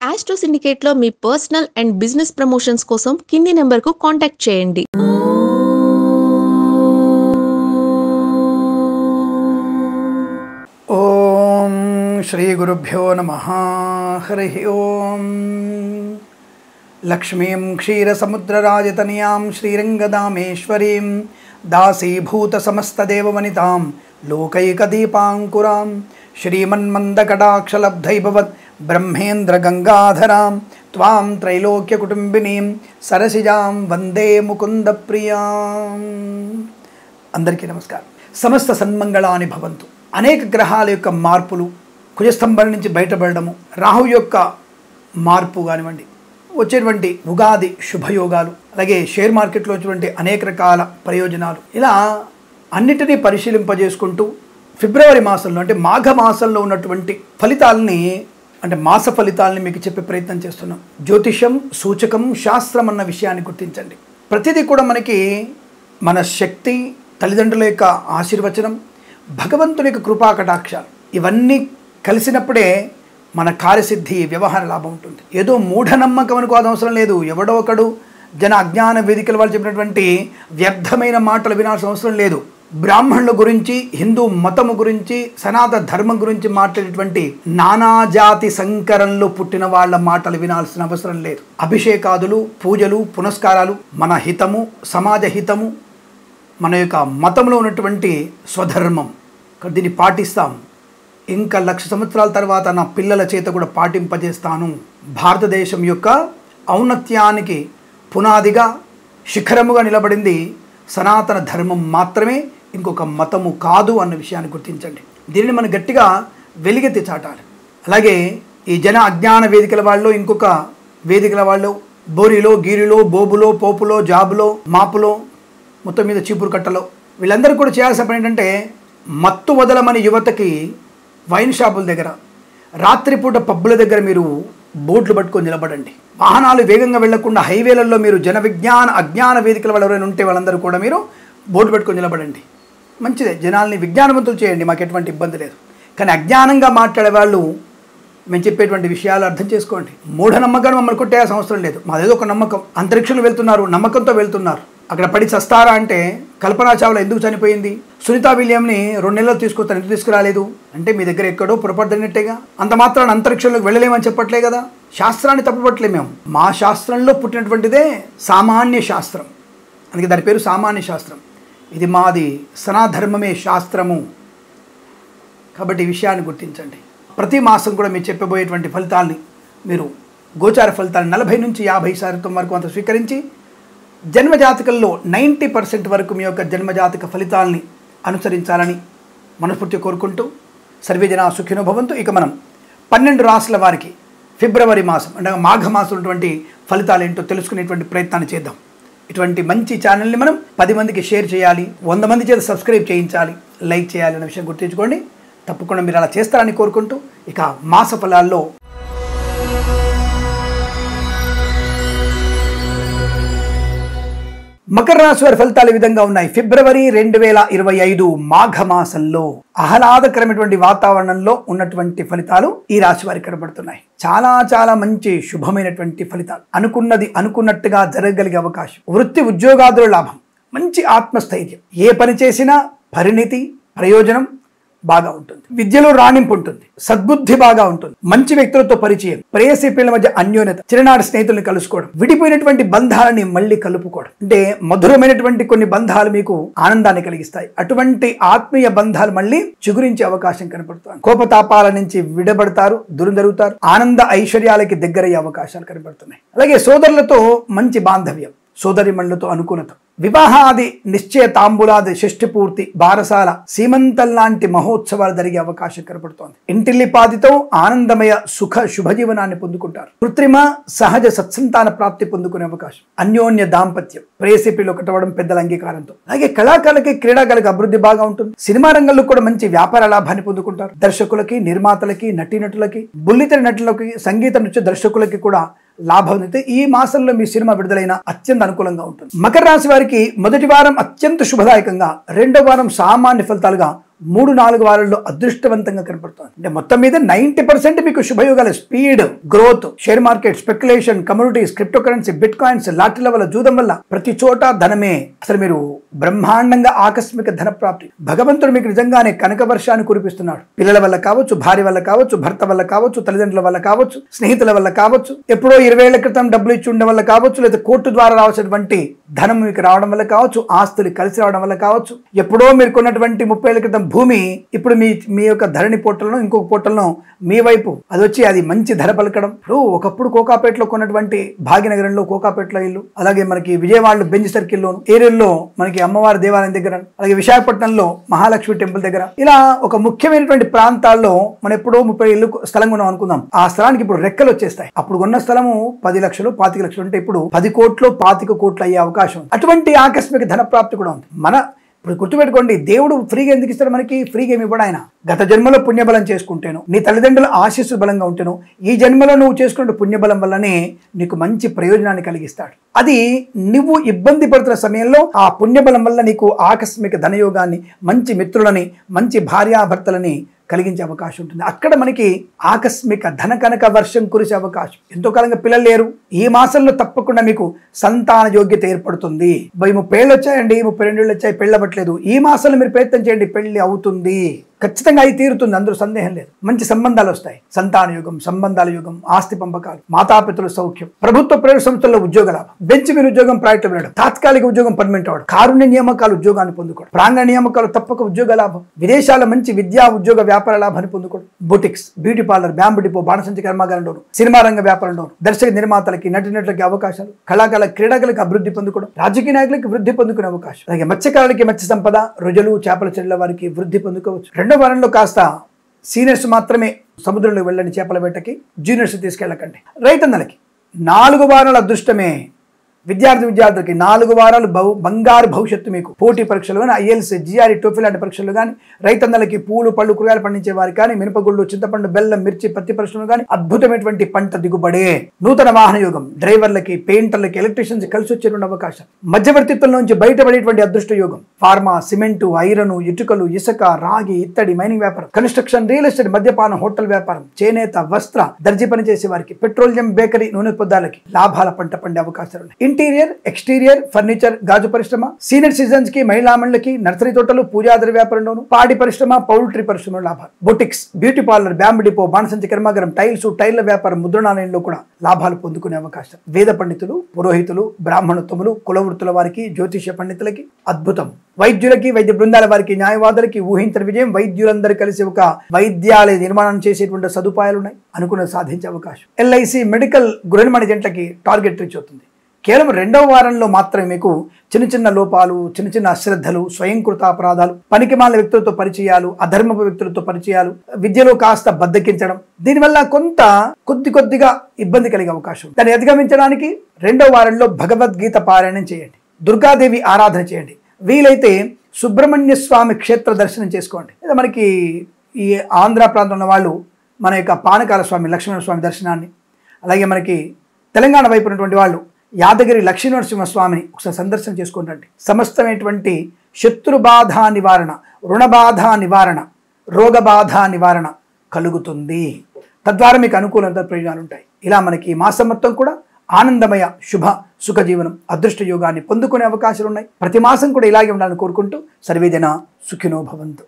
Astro సిండికేట్లో మీ personal and business promotions కోసం కింది నెంబర్కు కాంటాక్ట్ చేయండి. ఓం శ్రీ గురుభ్యో నమః. హరి ఓం. లక్ష్మీం క్షీరసముద్రరాజతనయాం శ్రీరంగదామేశ్వరీం దాసీభూత సమస్తదేవవనితాం లోకైకదీపాంకురాం శ్రీమన్మందకటాక్షలబ్ధైభవత్ బ్రహ్మేంద్ర గంగాధరాం త్వాం త్రైలోక్యకుటుంబినీం సరసిజాం వందే ముకుంద ప్రియాం. అందరికీ నమస్కారం. సమస్త సన్మంగళాని భవంతు. అనేక గ్రహాల యొక్క మార్పులు, కుజస్తంభం నుంచి బయటపడము, రాహు యొక్క మార్పు కానివ్వండి, వచ్చేటువంటి ఉగాది శుభయోగాలు, అలాగే షేర్ మార్కెట్లో వచ్చేటువంటి అనేక రకాల ప్రయోజనాలు, ఇలా అన్నిటినీ పరిశీలింపజేసుకుంటూ ఫిబ్రవరి మాసంలో అంటే మాఘ మాసంలో ఉన్నటువంటి ఫలితాలని అంటే మాస ఫలితాలని మీకు చెప్పే ప్రయత్నం చేస్తున్నాం. జ్యోతిషం, సూచకం, శాస్త్రం అన్న విషయాన్ని గుర్తించండి. ప్రతిదీ కూడా మనకి మన శక్తి, తల్లిదండ్రుల యొక్క ఆశీర్వచనం, భగవంతుని యొక్క కృపా కటాక్షాలు ఇవన్నీ కలిసినప్పుడే మన కార్యసిద్ధి, వ్యవహార లాభం ఉంటుంది. ఏదో మూఢనమ్మకం అనుకోవడం అవసరం లేదు. ఎవడో ఒకడు జన అజ్ఞాన వేదికల వాళ్ళు చెప్పినటువంటి వ్యర్థమైన మాటలు వినాల్సిన అవసరం లేదు. బ్రాహ్మణుల గురించి, హిందూ మతము గురించి, సనాతన ధర్మం గురించి మాట్లాడేటువంటి నానాజాతి సంకరంలో పుట్టిన వాళ్ళ మాటలు వినాల్సిన అవసరం లేదు. అభిషేకాదులు, పూజలు, పునస్కారాలు మన హితము, సమాజ హితము, మన యొక్క మతంలో ఉన్నటువంటి స్వధర్మం. దీన్ని పాటిస్తాం. ఇంకా 1,00,000 సంవత్సరాల తర్వాత నా పిల్లల చేత కూడా పాటింపజేస్తాను. భారతదేశం యొక్క ఔన్నత్యానికి పునాదిగా, శిఖరముగా నిలబడింది సనాతన ధర్మం మాత్రమే, ఇంకొక మతము కాదు అన్న విషయాన్ని గుర్తించండి. దీనిని మనం గట్టిగా వెలిగెత్తి చాటాలి. అలాగే ఈ జన అజ్ఞాన వేదికల వాళ్ళు, ఇంకొక వేదికల వాళ్ళు బోరిలో, గీరిలో, బోబులో, పోపులో, జాబులో, మాపులో, మొత్తం మీద చీపురు కట్టలో, వీళ్ళందరూ కూడా చేయాల్సిన పని ఏంటంటే మత్తు వదలమని యువతకి వైన్ షాపుల దగ్గర, రాత్రిపూట పబ్బుల దగ్గర మీరు బోట్లు పట్టుకొని నిలబడండి. వాహనాలు వేగంగా వెళ్లకుండా హైవేలలో మీరు జన విజ్ఞాన అజ్ఞాన వేదికల వాళ్ళు ఎవరైనా ఉంటే వాళ్ళందరూ కూడా మీరు బోట్లు పెట్టుకొని నిలబడండి. మంచిదే, జనాల్ని విజ్ఞానవంతులు చేయండి, మాకు ఎటువంటి ఇబ్బంది లేదు. కానీ అజ్ఞానంగా మాట్లాడే వాళ్ళు మేము చెప్పేటువంటి విషయాలు అర్థం చేసుకోండి. మూఢనమ్మకాన్ని మమ్మల్ని కొట్టేయాల్సిన అవసరం లేదు. మాదేదో ఒక నమ్మకం. అంతరిక్షంలో వెళ్తున్నారు, నమ్మకంతో వెళ్తున్నారు. అక్కడ పడి చస్తారా అంటే కల్పనా చావ్లా ఎందుకు చనిపోయింది? సునీతా విలియంని 2 నెలలు తీసుకొస్తాను, ఎందుకు తీసుకురాలేదు అంటే మీ దగ్గర ఎక్కడో పొరపాటు జరిగినట్టేగా. అంత మాత్రాన్ని అంతరిక్షంలోకి వెళ్ళలేమని చెప్పట్లే కదా. శాస్త్రాన్ని తప్పుపట్టలే మేము. మా శాస్త్రంలో పుట్టినటువంటిదే సామాన్య శాస్త్రం, అందుకే దాని పేరు సామాన్య శాస్త్రం. ఇది మాది సనాధర్మమే శాస్త్రము. కాబట్టి ఈ విషయాన్ని గుర్తించండి. ప్రతి మాసం కూడా మీరు చెప్పబోయేటువంటి ఫలితాలని మీరు గోచార ఫలితాలు 40 నుంచి 50% వరకు అంత స్వీకరించి జన్మజాతకంలో 90% వరకు మీ యొక్క జన్మజాతక ఫలితాలని అనుసరించాలని మనస్ఫూర్తిగా కోరుకుంటూ సర్వేజన సుఖినో భవంతు. ఇక మనం 12 రాశుల వారికి ఫిబ్రవరి మాసం అంటే మాఘ మాసం ఉన్నటువంటి ఫలితాలు ఏంటో తెలుసుకునేటువంటి ప్రయత్నాన్ని చేద్దాం. ఇటువంటి మంచి ఛానల్ని మనం 10 మందికి షేర్ చేయాలి, 100 మంది చేత సబ్స్క్రైబ్ చేయించాలి, లైక్ చేయాలి అనే విషయం గుర్తుంచుకోండి. తప్పకుండా మీరు అలా చేస్తారని కోరుకుంటూ ఇక మాస ఫలాల్లో మకర రాశి వారి ఫలితాలు ఈ విధంగా ఉన్నాయి. ఫిబ్రవరి 2025 మాఘ మాసంలో ఆహ్లాదకరమైనటువంటి వాతావరణంలో ఉన్నటువంటి ఫలితాలు ఈ రాశి వారికి కనబడుతున్నాయి. చాలా చాలా మంచి శుభమైనటువంటి ఫలితాలు. అనుకున్నది అనుకున్నట్టుగా జరగగలిగే అవకాశం, వృత్తి ఉద్యోగాదుల లాభం, మంచి ఆత్మస్థైర్యం, ఏ పని చేసినా పరిణితి, ప్రయోజనం బాగా ఉంటుంది. విద్యలో రాణింపు ఉంటుంది, సద్బుద్ధి బాగా ఉంటుంది, మంచి వ్యక్తులతో పరిచయం, ప్రేయసి పిల్లల మధ్య అన్యోన్యత, చిన్ననాటి స్నేహితుల్ని కలుసుకోవడం, విడిపోయినటువంటి బంధాలని మళ్ళీ కలుపుకోవడం, అంటే మధురమైనటువంటి కొన్ని బంధాలు మీకు ఆనందాన్ని కలిగిస్తాయి. అటువంటి ఆత్మీయ బంధాలు మళ్ళీ చిగురించే అవకాశం కనబడుతుంది. కోపతాపాల నుంచి విడబడతారు, దూరం జరుగుతారు, ఆనంద ఐశ్వర్యాలకి దగ్గరయ్యే అవకాశాలు కనబడుతున్నాయి. అలాగే సోదరులతో మంచి బాంధవ్యం, సోదరిమణులతో అనుకూలత, వివాహాది నిశ్చయ తాంబూలాది షష్ఠి పూర్తి, బారసాల, సీమంతం లాంటి మహోత్సవాలు జరిగే అవకాశం కనబడుతోంది. ఇంటిల్లిపాదితో ఆనందమయ సుఖ శుభజీవనాన్ని పొందుకుంటారు. కృత్రిమ సహజ సత్సంతాన ప్రాప్తి పొందుకునే అవకాశం, అన్యోన్య దాంపత్యం, ప్రేయసిపిలు ఒకటవడం పెద్దల అంగీకారంతో. అలాగే కళాకారులకి, క్రీడాకారులకి అభివృద్ధి బాగా ఉంటుంది. సినిమా రంగంలో కూడా మంచి వ్యాపార లాభాన్ని పొందుకుంటారు. దర్శకులకి, నిర్మాతలకి, నటీనటులకి, బుల్లితెర నటులకి, సంగీత నృత్య దర్శకులకి కూడా లాభం అయితే ఈ మాసంలో మీ సినిమా విడుదలైన అత్యంత అనుకూలంగా ఉంటుంది. మకర రాశి వారికి మొదటి వారం అత్యంత శుభదాయకంగా, రెండవ వారం సామాన్య ఫలితాలుగా 3-4 వారాల్లో అదృష్టవంతంగా కనపడుతుంది. అంటే మొత్తం మీద 90% మీకు శుభయోగాలు, speed, growth, share market, speculation, communities, crypto currency, bitcoins, లాటరీల వల్ల, జూదం వల్ల ప్రతి చోట ధనమే. అసలు మీరు బ్రహ్మాండంగా ఆకస్మిక ధన ప్రాప్తి. భగవంతుడు మీకు నిజంగానే కనక వర్షాన్ని కురిపిస్తున్నాడు. పిల్లల వల్ల కావచ్చు, భార్య వల్ల కావచ్చు, భర్త వల్ల కావచ్చు, తల్లిదండ్రుల వల్ల కావచ్చు, స్నేహితుల వల్ల కావచ్చు, ఎప్పుడో 20 ఏళ్ల క్రితం డబ్బులు ఇచ్చి ఉండడం వల్ల కావచ్చు, లేదా కోర్టు ద్వారా రావాల్సినటువంటి ధనం మీకు రావడం వల్ల కావచ్చు, ఆస్తులు కలిసి రావడం వల్ల కావచ్చు, ఎప్పుడో మీరు కొన్నటువంటి 30 ఏళ్ల క్రితం భూమి ఇప్పుడు మీ యొక్క ధరణి పోర్టల్ను, ఇంకొక పోర్టల్ను మీ వైపు అది వచ్చి అది మంచి ధర పలకడం. ఇప్పుడు ఒకప్పుడు కోకాపేటలో కొన్నటువంటి భాగ్యనగరంలో కోకాపేటలో ఇల్లు, అలాగే మనకి విజయవాడలో బెంజ్ సర్కిల్లోను, ఏరియల్లో మనకి అమ్మవారి దేవాలయం దగ్గర, అలాగే విశాఖపట్నంలో మహాలక్ష్మి టెంపుల్ దగ్గర, ఇలా ఒక ముఖ్యమైనటువంటి ప్రాంతాల్లో మనం ఎప్పుడో 30 ఇల్లు స్థలం కొన్నాం అనుకుందాం. ఆ స్థలానికి ఇప్పుడు రెక్కలు వచ్చేస్తాయి. అప్పుడు కొన్న స్థలము 10 లక్షలు 25 లక్షలు అంటే ఇప్పుడు 10 కోట్లు 25 కోట్లు అయ్యే అవకాశం ఉంది. అటువంటి ఆకస్మిక ధన ప్రాప్తి కూడా ఉంది. ఇప్పుడు గుర్తుపెట్టుకోండి, దేవుడు ఫ్రీగా ఎందుకు ఇస్తాడు మనకి? ఫ్రీగా ఏమి ఇవ్వడు ఆయన. గత జన్మలో పుణ్యబలం చేసుకుంటేను, నీ తల్లిదండ్రుల ఆశీస్సు బలంగా ఉంటేను, ఈ జన్మలో నువ్వు చేసుకున్న పుణ్యబలం వల్లనే నీకు మంచి ప్రయోజనాన్ని కలిగిస్తాడు. అది నువ్వు ఇబ్బంది పడుతున్న సమయంలో ఆ పుణ్యబలం వల్ల నీకు ఆకస్మిక ధనయోగాన్ని, మంచి మిత్రులని, మంచి భార్యాభర్తలని కలిగించే అవకాశం ఉంటుంది. అక్కడ మనకి ఆకస్మిక ధన కనక వర్షం కురిసే అవకాశం. ఎంతో కాలంగా పిల్లలు లేరు, ఈ మాసంలో తప్పకుండా మీకు సంతాన యోగ్యత ఏర్పడుతుంది. 30 ఏళ్ళు వచ్చాయండి, 32 ఏళ్ళు వచ్చాయి, పెళ్ళి అవ్వట్లేదు, ఈ మాసంలో మీరు ప్రయత్నం చేయండి, పెళ్లి అవుతుంది. ఖచ్చితంగా అయి తీరుతుంది, అందులో సందేహం లేదు. మంచి సంబంధాలు వస్తాయి, సంతాన యుగం, సంబంధాల యుగం, ఆస్తి పంపకాలు, మాతాపితల సౌఖ్యం, ప్రభుత్వ ప్రైవేట్ సంస్థల్లో ఉద్యోగ లాభం, బెంచ్ మీద ఉద్యోగం ప్రైవేట్ వెళ్ళడం, తాత్కాలిక ఉద్యోగం పర్మనెంట్ అవడం, కారుణ్య నియామకాలు ఉద్యోగాన్ని పొందుకోవడం, ప్రాంగణ నియామకాలు తప్పక ఉద్యోగ లాభం, విదేశాల మంచి విద్యా ఉద్యోగ వ్యాపార లాభాన్ని పొందుకోవడం, boutiques, beauty parlour, bamboo depot, బాణసంచి కర్మాగారంలోను, సినిమా రంగ వ్యాపారంలోను, దర్శక నిర్మాతలకి, నటినట్లకి అవకాశాలు, కళాకారుల క్రీడాకులకు అభివృద్ధి పొందుకోవడం, రాజకీయ నాయకులకి వృద్ధి పొందుకునే అవకాశం, అలాగే మత్స్యకారులకి మత్స్య సంపద, రుజులు, చేపల చెరువుల వారికి వృద్ధి పొందుకోవచ్చు. రెండో వారంలో కాస్త సీనియర్స్ మాత్రమే సముద్రంలో వెళ్ళండి చేపల వేటకి, జూనియర్స్ తీసుకెళ్ళకండి. రైతన్నలకి 4 వారాల అదృష్టమే. విద్యార్థులకి 4 వారాలు బంగారు భవిష్యత్తు. మీకు పోటీ పరీక్షలు కానీ, IELTS, GRE, TOEFL లాంటి పరీక్షలు కానీ, రైతన్నలకి పూలు పళ్ళు కూరగాయలు పండించే వారికి కానీ, మినపగుళ్ళు, చింతపండు, బెల్లం, మిర్చి, పత్తి పరీక్షలు కానీ అద్భుతమైనటువంటి పంట దిగుబడే. నూతన వాహన యోగం, డ్రైవర్లకి, పెయింటర్లకి, ఎలక్ట్రీషియన్స్ కలిసి వచ్చేటువంటి అవకాశం. మధ్యవర్తిత్వం నుంచి బయటపడేటువంటి అదృష్ట యోగం. ఫార్మా, సిమెంటు, ఐరన్, ఇటుకలు, ఇసుక, రాగి, ఇత్తడి, మైనింగ్ వ్యాపారం, కన్స్ట్రక్షన్, రియల్ ఎస్టేట్, మద్యపానం, హోటల్ వ్యాపారం, చేనేత, వస్త్ర, దర్జీ పని చేసే వారికి, పెట్రోలియం, బేకరీ, నూనె పదార్థాలకి లాభాల పంట పండే అవకాశాలు ఉన్నాయి. ఇంటీరియర్, ఎక్స్టీరియర్, ఫర్నిచర్, గాజు పరిశ్రమ, సీనియర్ సిటిజన్స్ కి, మహిళా మండలికి, నర్సరీ తోటలు, పూజాదరి వ్యాపారంలోను, పాడి పరిశ్రమ, పౌల్ట్రీ పరిశ్రమ లాభాలు, boutiques, beauty parlour, bamboo depot, బాణసంచి కర్మాగారం, టైల్స్, టైర్ల వ్యాపారం, ముద్రణాలయంలో కూడా లాభాలు పొందుకునే అవకాశం. వేద పండితులు, పురోహితులు, బ్రాహ్మణోత్తములు, కులవృత్తుల వారికి, జ్యోతిష పండితులకి అద్భుతం. వైద్యులకి, వైద్య బృందాల వారికి, న్యాయవాదులకి ఊహించని విజయం. వైద్యులందరూ కలిసి ఒక వైద్యాలయ నిర్మాణం చేసేటువంటి సదుపాయాలు ఉన్నాయి, అనుకున్నది సాధించే అవకాశం. LIC, మెడికల్, గృహ నిర్మాణ జంటలకి టార్గెట్ రీచ్ అవుతుంది. కేవలం 2వ వారంలో మాత్రమే మీకు చిన్న చిన్న లోపాలు, చిన్న చిన్న అశ్రద్ధలు, స్వయంకృత అపరాధాలు, పనికిమాలిన వ్యక్తులతో పరిచయాలు, అధర్మపు వ్యక్తులతో పరిచయాలు, విద్యలో కాస్త బద్దకించడం, దీనివల్ల కొద్దిగా ఇబ్బంది కలిగే అవకాశం. దాన్ని అధిగమించడానికి 2వ వారంలో భగవద్గీత పారాయణం చేయండి, దుర్గాదేవి ఆరాధన చేయండి, వీలైతే సుబ్రహ్మణ్య స్వామి క్షేత్ర దర్శనం చేసుకోండి. లేదా మనకి ఈ ఆంధ్ర ప్రాంతంలో వాళ్ళు మన యొక్క పానకాల స్వామి, లక్ష్మణ స్వామి దర్శనాన్ని, అలాగే మనకి తెలంగాణ వైపు ఉన్నటువంటి వాళ్ళు యాదగిరి లక్ష్మీనరసింహస్వామిని ఒకసారి సందర్శన చేసుకుంటండి. సమస్తమైనటువంటి శత్రుబాధ నివారణ, రుణబాధ నివారణ, రోగబాధ నివారణ కలుగుతుంది. తద్వారా మీకు అనుకూలంగా ప్రయోజనాలు ఉంటాయి. ఇలా మనకి ఈ మాసం మొత్తం కూడా ఆనందమయ, శుభ, సుఖ జీవనం, అదృష్ట యోగాన్ని పొందుకునే అవకాశాలు ఉన్నాయి. ప్రతి మాసం కూడా ఇలాగే ఉండాలని కోరుకుంటూ సర్వేజన సుఖినో భవంతు.